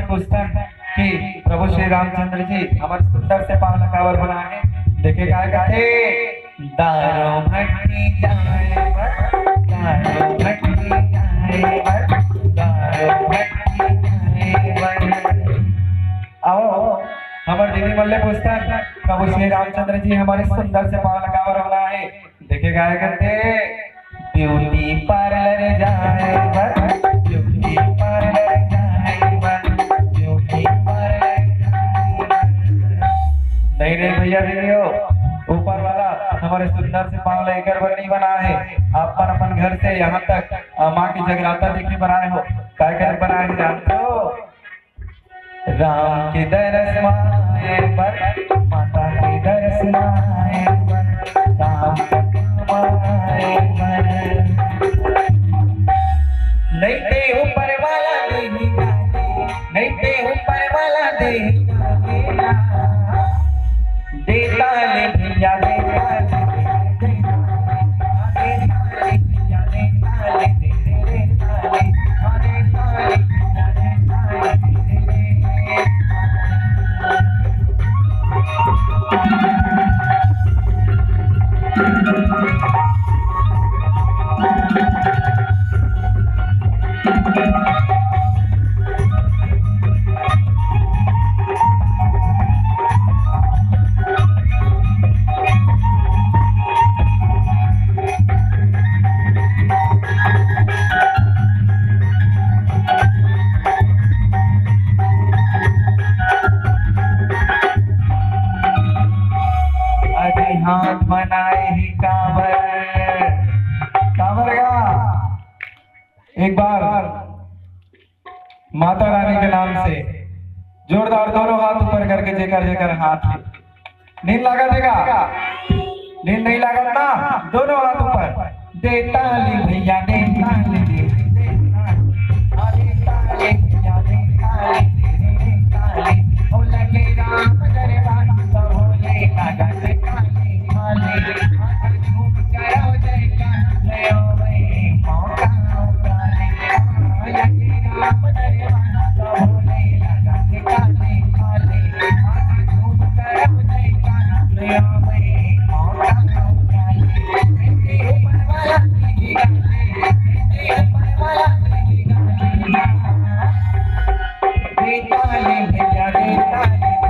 पूछता कि प्रभु श्री रामचंद्र जी हमारे सुंदर से पावला कावर बनाए, देखे काय गाते दारो भट्टी जाए दारो भट्टी जाए दारो भट्टी जाए। आओ हमारे दीदी मल्ले पूछता प्रभु श्री रामचंद्र जी हमारे सुंदर से पावला कावर बनाए, देखे काय करते ब्यूटी पार्लर जाए ब्यूटी पार्लर जाए ब्यूटी पार्लर। नहीं नहीं भैया दीदियों, ऊपर वाला हमारे सुंदर से पावला लेकर नहीं बना है, अपन अपन घर से यहाँ तक माँ की जगराता देखने बनाए हो, काय कर बनाए जानते हो? राम के दरस माए पर माता के दरस माए पर राम माए पर नहीं ते ऊपर वाला नहीं नहीं ते ऊपर वाला देता ले भैया देता हाथ बनाए ही कांवर कांवर का एक बार माता रानी के नाम से जोरदार दोनों हाथ ऊपर करके जेकर जेकर हाथ है। नींद लगा देगा? नींद नहीं लगा ना? दोनों हाथ ऊपर देता ले भैया देता ले देता ले भैया देता ले